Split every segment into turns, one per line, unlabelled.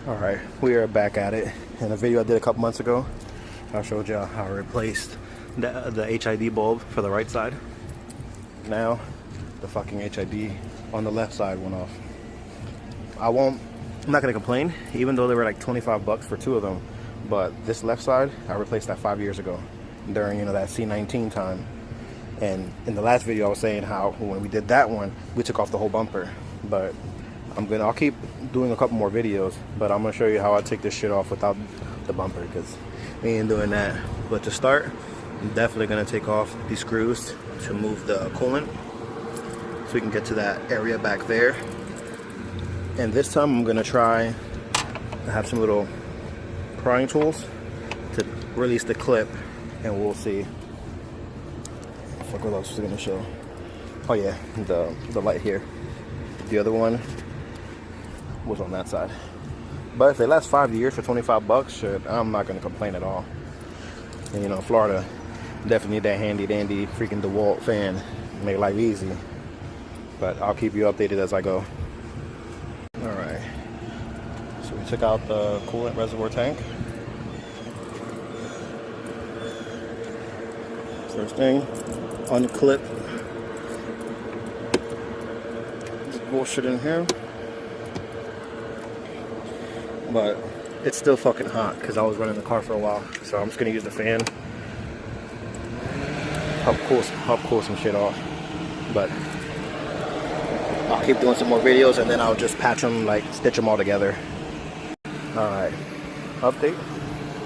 Alright, we are back at it. In a video I did a couple months ago, I showed y'all how I replaced the HID bulb for the right side. Now, the fucking HID on the left side went off. I'm not gonna complain, even though they were like 25 bucks for two of them. But this left side, I replaced that 5 years ago during, you know, that C19 time. And in the last video I was saying how when we did that one, we took off the whole bumper. But I'll keep doing a couple more videos, but I'm gonna show you how I take this shit off without the bumper, because we ain't doing that. But to start, I'm definitely gonna take off these screws to move the coolant so we can get to that area back there. And this time I'm gonna try to have some little prying tools to release the clip, and we'll see. Fuck, what else is it gonna show? Oh yeah, the light here. The other one was on that side. But if they last 5 years for 25 bucks, shit, I'm not gonna complain at all. And you know, Florida definitely need that handy dandy freaking DeWalt fan to make life easy. But I'll keep you updated as I go. Alright, so we took out the coolant reservoir tank. First thing, unclip this bullshit in here. But it's still fucking hot because I was running the car for a while, so I'm just gonna use the fan. Help cool some shit off. But I'll keep doing some more videos, and then I'll just patch them, like stitch them all together. Alright, update.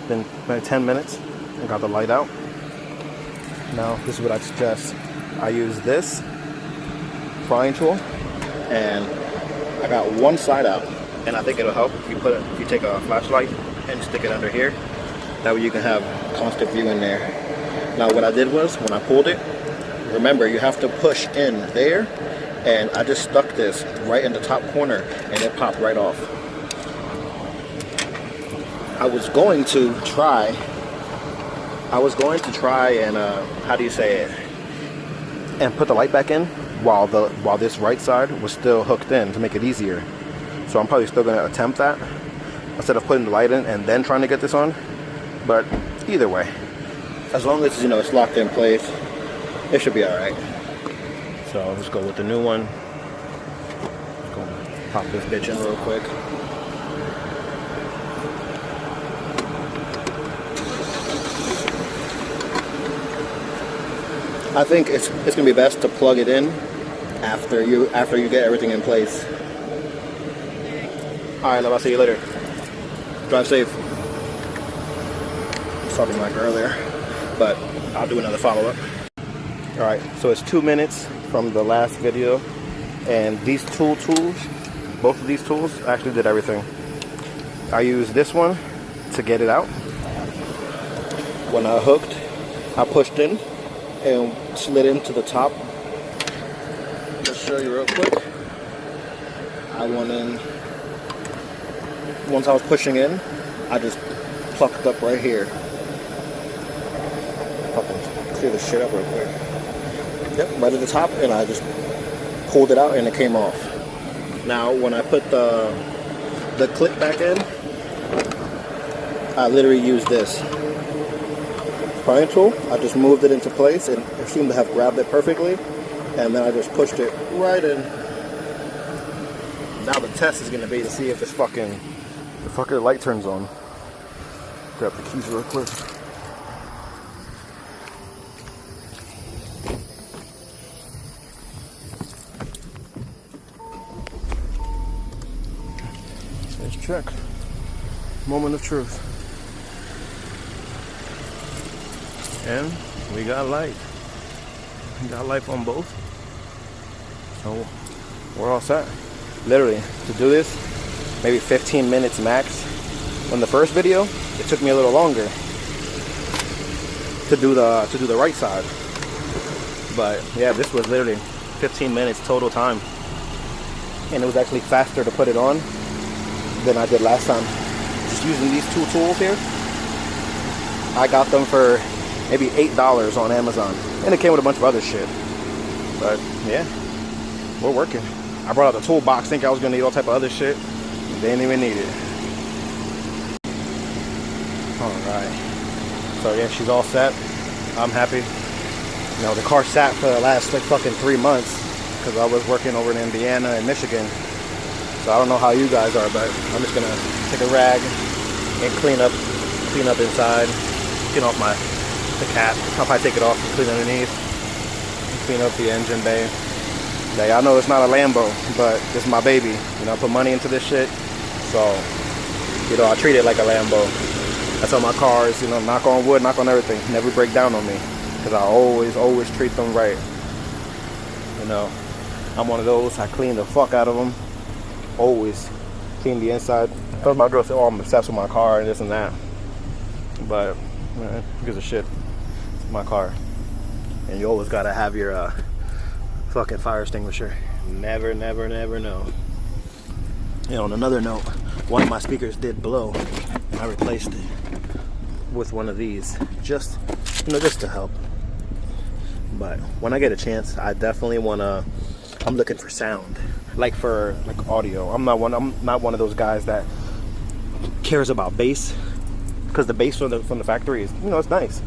Been maybe 10 minutes. I got the light out. Now this is what I suggest. I use this prying tool, and I got one side out. And I think it'll help if you take a flashlight and stick it under here. That way you can have constant view in there. Now what I did was, when I pulled it, remember you have to push in there, and I just stuck this right in the top corner and it popped right off. I was going to try and how do you say it? And put the light back in while this right side was still hooked in to make it easier. So I'm probably still going to attempt that instead of putting the light in and then trying to get this on. But either way, as long as, you know, it's locked in place, it should be alright. So let's go with the new one. Just gonna pop this bitch in real quick. I think it's gonna be best to plug it in after you get everything in place. Alright, love, I'll see you later. Drive safe. I was talking like earlier, but I'll do another follow-up. Alright, so it's 2 minutes from the last video, and these tools, both of these tools actually did everything. I used this one to get it out. When I hooked, I pushed in and slid into the top. Just show you real quick. I went in. Once I was pushing in, I just plucked up right here. Fucking clear this shit up real quick. Yep, right at the top, and I just pulled it out and it came off. Now, when I put the clip back in, I literally used this prying tool. I just moved it into place, and it seemed to have grabbed it perfectly, and then I just pushed it right in. Now the test is gonna be to see if this fucking light turns on. Grab the keys real quick. Let's check. Moment of truth. And we got light. We got light on both. So we're all set. Literally, to do this, maybe 15 minutes max. On the first video, it took me a little longer to do the right side. But yeah, this was literally 15 minutes total time. And it was actually faster to put it on than I did last time. Just using these two tools here. I got them for maybe $8 on Amazon. And it came with a bunch of other shit. But yeah, we're working. I brought out the toolbox thinking I was gonna need all type of other shit. They didn't even need it. Alright. So yeah, she's all set. I'm happy. You know, the car sat for the last like fucking 3 months because I was working over in Indiana and Michigan. So I don't know how you guys are, but I'm just gonna take a rag and clean up inside, clean off the cap. I'll probably take it off and clean underneath, clean up the engine bay. Yeah, I know it's not a Lambo, but it's my baby. You know, I put money into this shit, so you know I treat it like a Lambo. That's how my cars, you know, knock on wood, knock on everything, never break down on me, because I always treat them right. You know, I'm one of those. I clean the fuck out of them. Always clean the inside. Because my girl said, "Oh, I'm obsessed with my car and this and that," but man, who gives a shit? It's my car, and you always gotta have your fucking fire extinguisher. Never know. You know, on another note, one of my speakers did blow, and I replaced it with one of these, just to help. But when I get a chance, I definitely wanna. I'm looking for sound, like audio. I'm not one of those guys that cares about bass, because the bass from the factory is, you know, it's nice,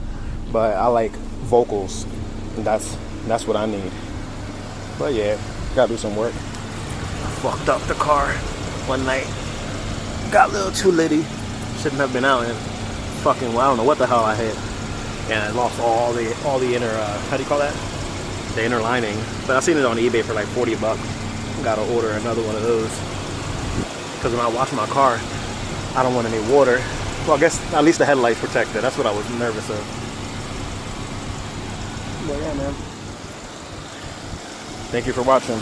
but I like vocals, and that's what I need. But yeah, gotta do some work. I fucked up the car one night. Got a little too litty. Shouldn't have been out, and fucking, well, I don't know what the hell I hit, and I lost all the inner how do you call that? The inner lining. But I seen it on eBay for like $40. Gotta order another one of those, because when I wash my car, I don't want any water. Well, I guess at least the headlight's protected. That's what I was nervous of. But yeah, man. Thank you for watching.